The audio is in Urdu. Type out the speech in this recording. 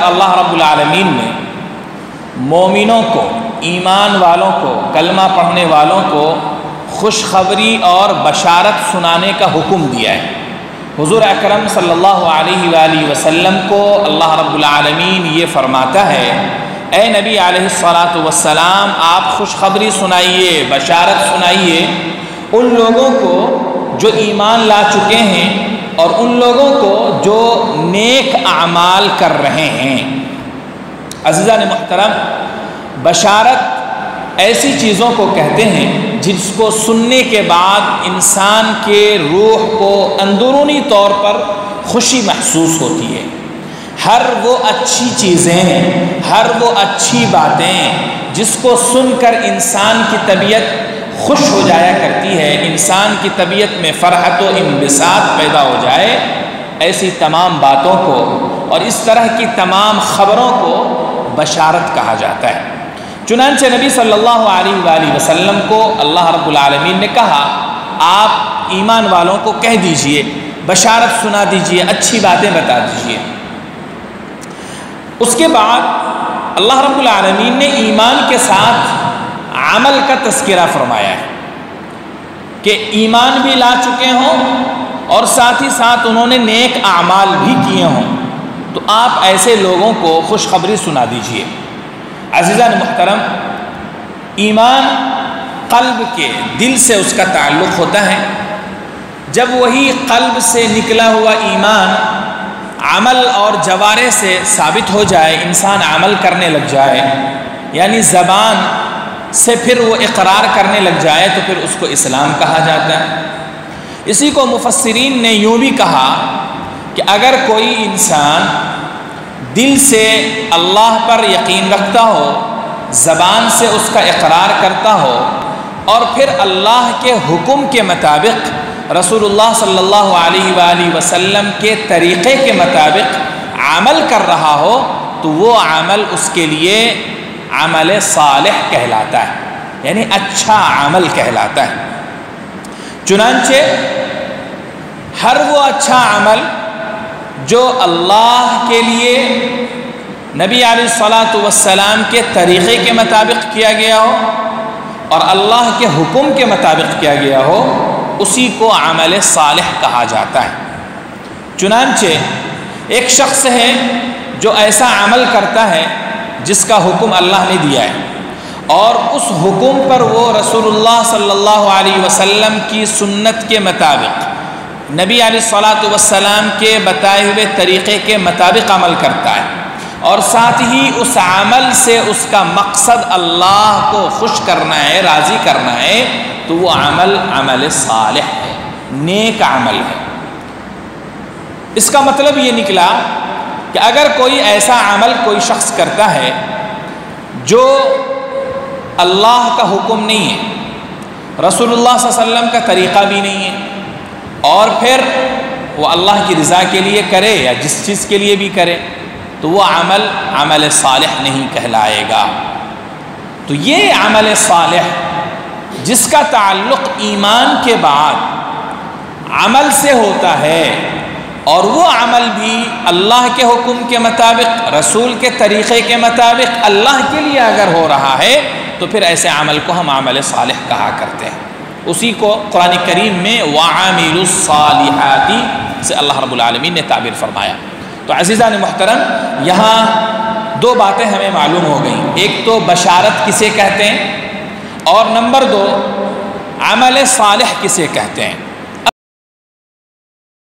اللہ رب العالمین نے مومنوں کو، ایمان والوں کو، کلمہ پڑھنے والوں کو خوشخبری اور بشارت سنانے کا حکم دیا ہے۔ حضور اکرم صلی اللہ علیہ وآلہ وسلم کو اللہ رب العالمین یہ فرماتا ہے، اے نبی علیہ الصلاۃ والسلام، آپ خوشخبری سنائیے، بشارت سنائیے ان لوگوں کو جو ایمان لا چکے ہیں اور ان لوگوں کو جو نیک اعمال کر رہے ہیں۔ عزیزان محترم، بشارت ایسی چیزوں کو کہتے ہیں جس کو سننے کے بعد انسان کے روح کو اندرونی طور پر خوشی محسوس ہوتی ہے۔ ہر وہ اچھی چیزیں، ہر وہ اچھی باتیں جس کو سن کر انسان کی طبیعت خوش ہو جایا کرتی ہے، انسان کی طبیعت میں فرحت و انبساط پیدا ہو جائے، ایسی تمام باتوں کو اور اس طرح کی تمام خبروں کو بشارت کہا جاتا ہے۔ چنانچہ نبی صلی اللہ علیہ وآلہ وسلم کو اللہ رب العالمین نے کہا، آپ ایمان والوں کو کہہ دیجئے، بشارت سنا دیجئے، اچھی باتیں بتا دیجئے۔ اس کے بعد اللہ رب العالمین نے ایمان کے ساتھ عمل کا تذکرہ فرمایا ہے کہ ایمان بھی لا چکے ہوں اور ساتھ ہی ساتھ انہوں نے نیک اعمال بھی کیے ہوں، تو آپ ایسے لوگوں کو خوشخبری سنا دیجئے۔ عزیزان محترم، ایمان قلب کے، دل سے اس کا تعلق ہوتا ہے۔ جب وہی قلب سے نکلا ہوا ایمان عمل اور جوارے سے ثابت ہو جائے، انسان عمل کرنے لگ جائے، یعنی زبان سے پھر وہ اقرار کرنے لگ جائے، تو پھر اس کو اسلام کہا جاتا ہے۔ اسی کو مفسرین نے یوں بھی کہا کہ اگر کوئی انسان دل سے اللہ پر یقین رکھتا ہو، زبان سے اس کا اقرار کرتا ہو اور پھر اللہ کے حکم کے مطابق، رسول اللہ صلی اللہ علیہ وآلہ وسلم کے طریقے کے مطابق عمل کر رہا ہو، تو وہ عمل اس کے لیے عمل صالح کہلاتا ہے، یعنی اچھا عمل کہلاتا ہے۔ چنانچہ ہر وہ اچھا عمل جو اللہ کے لیے، نبی علیہ الصلاۃ والسلام کے طریقے کے مطابق کیا گیا ہو اور اللہ کے حکم کے مطابق کیا گیا ہو، اسی کو عمل صالح کہا جاتا ہے۔ چنانچہ ایک شخص ہے جو ایسا عمل کرتا ہے جس کا حکم اللہ نے دیا ہے اور اس حکم پر وہ رسول اللہ صلی اللہ علیہ وسلم کی سنت کے مطابق، نبی علیہ الصلاۃ والسلام کے بتائے ہوئے طریقے کے مطابق عمل کرتا ہے اور ساتھ ہی اس عمل سے اس کا مقصد اللہ کو خوش کرنا ہے، راضی کرنا ہے، تو وہ عمل عمل صالح ہے، نیک عمل ہے۔ اس کا مطلب یہ نکلا کہ اگر کوئی ایسا عمل کوئی شخص کرتا ہے جو اللہ کا حکم نہیں ہے، رسول اللہ صلی اللہ علیہ وسلم کا طریقہ بھی نہیں ہے، اور پھر وہ اللہ کی رضا کے لیے کرے یا جس چیز کے لیے بھی کرے، تو وہ عمل عمل صالح نہیں کہلائے گا۔ تو یہ عمل صالح جس کا تعلق ایمان کے بعد عمل سے ہوتا ہے، اور وہ عمل بھی اللہ کے حکم کے مطابق، رسول کے طریقے کے مطابق اللہ کے لیے اگر ہو رہا ہے، تو پھر ایسے عمل کو ہم عمل صالح کہا کرتے ہیں۔ اسی کو قرآن کریم میں وَعَامِلُوا الصَّالِحَاتِ سے اللہ رب العالمین نے تعبیر فرمایا۔ تو عزیزان محترم، یہاں دو باتیں ہمیں معلوم ہو گئیں، ایک تو بشارت کسے کہتے ہیں، اور نمبر دو عمل صالح کسے کہتے ہیں۔